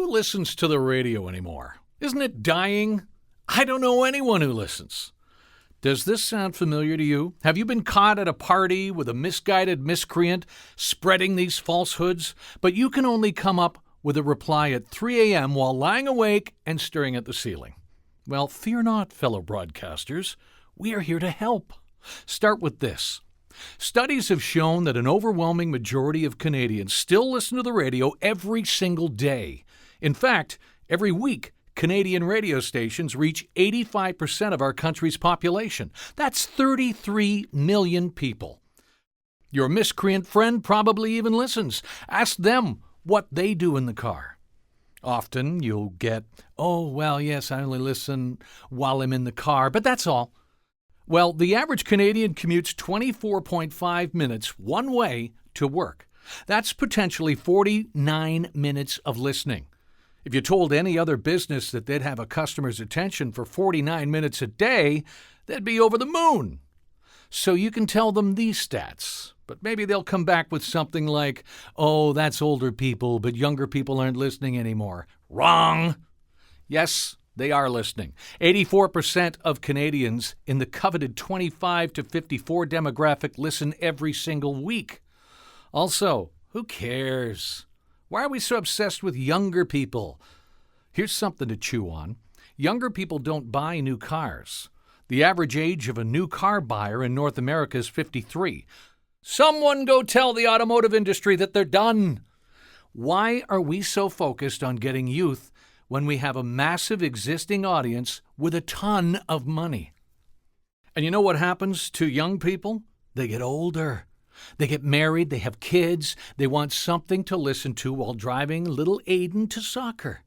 Who listens to the radio anymore? Isn't it dying? I don't know anyone who listens. Does this sound familiar to you? Have you been caught at a party with a misguided miscreant spreading these falsehoods, but you can only come up with a reply at 3 a.m. while lying awake and staring at the ceiling? Well, fear not, fellow broadcasters. We are here to help. Start with this. Studies have shown that an overwhelming majority of Canadians still listen to the radio every single day. In fact, every week, Canadian radio stations reach 85% of our country's population. That's 33 million people. Your miscreant friend probably even listens. Ask them what they do in the car. Often you'll get, "Oh, well, yes, I only listen while I'm in the car," but that's all. Well, the average Canadian commutes 24.5 minutes one way to work. That's potentially 49 minutes of listening. If you told any other business that they'd have a customer's attention for 49 minutes a day, they'd be over the moon. So you can tell them these stats, but maybe they'll come back with something like, "Oh, that's older people, but younger people aren't listening anymore." Wrong. Yes, they are listening. 84% of Canadians in the coveted 25 to 54 demographic listen every single week. Also, who cares? Why are we so obsessed with younger people? Here's something to chew on. Younger people don't buy new cars. The average age of a new car buyer in North America is 53. Someone go tell the automotive industry that they're done. Why are we so focused on getting youth when we have a massive existing audience with a ton of money? And you know what happens to young people? They get older. They get married, they have kids, they want something to listen to while driving little Aiden to soccer.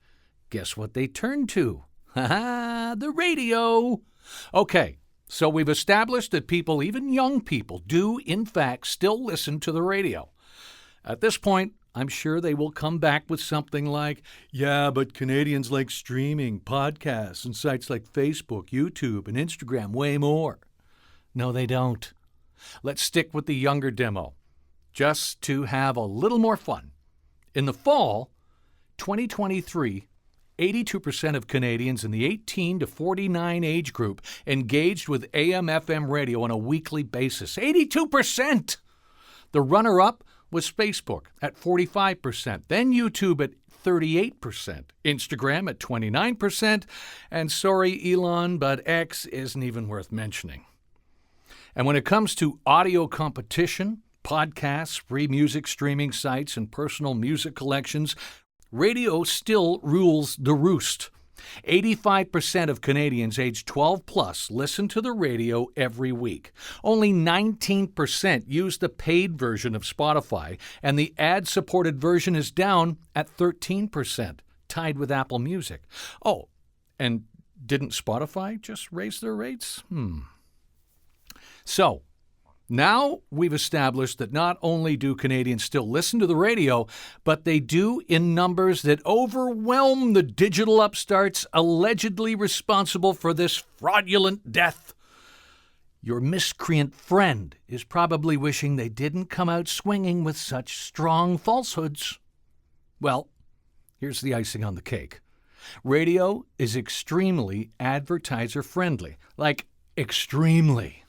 Guess what they turn to? The radio. Okay, so we've established that people, even young people, do in fact still listen to the radio. At this point, I'm sure they will come back with something like, "Yeah, but Canadians like streaming, podcasts, and sites like Facebook, YouTube, and Instagram way more." No, they don't. Let's stick with the younger demo, just to have a little more fun. In the fall, 2023, 82% of Canadians in the 18 to 49 age group engaged with AM/FM radio on a weekly basis. 82%! The runner-up was Facebook at 45%, then YouTube at 38%, Instagram at 29%, and sorry, Elon, but X isn't even worth mentioning. And when it comes to audio competition, podcasts, free music streaming sites, and personal music collections, radio still rules the roost. 85% of Canadians aged 12 plus listen to the radio every week. Only 19% use the paid version of Spotify, and the ad-supported version is down at 13%, tied with Apple Music. Oh, and didn't Spotify just raise their rates? So, now we've established that not only do Canadians still listen to the radio, but they do in numbers that overwhelm the digital upstarts allegedly responsible for this fraudulent death. Your miscreant friend is probably wishing they didn't come out swinging with such strong falsehoods. Well, here's the icing on the cake. Radio is extremely advertiser-friendly, like extremely.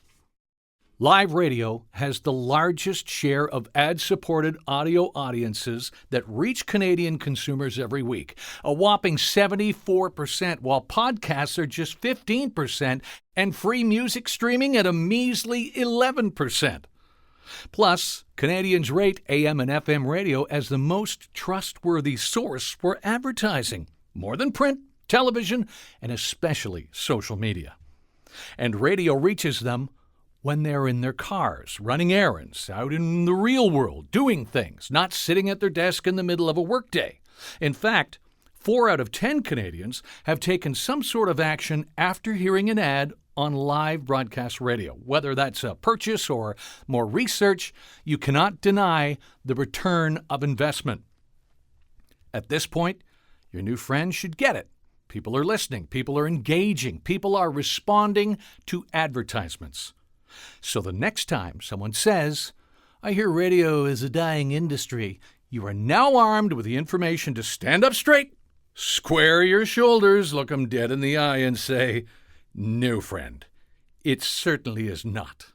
Live radio has the largest share of ad-supported audio audiences that reach Canadian consumers every week, a whopping 74%, while podcasts are just 15% and free music streaming at a measly 11%. Plus, Canadians rate AM and FM radio as the most trustworthy source for advertising, more than print, television, and especially social media. And radio reaches them when they're in their cars, running errands, out in the real world, doing things, not sitting at their desk in the middle of a workday. In fact, 4 out of 10 Canadians have taken some sort of action after hearing an ad on live broadcast radio. Whether that's a purchase or more research, you cannot deny the return of investment. At this point, your new friend should get it. People are listening, people are engaging, people are responding to advertisements. So the next time someone says, "I hear radio is a dying industry," you are now armed with the information to stand up straight Square your shoulders, look 'em dead in the eye, and say, "No, friend, it certainly is not."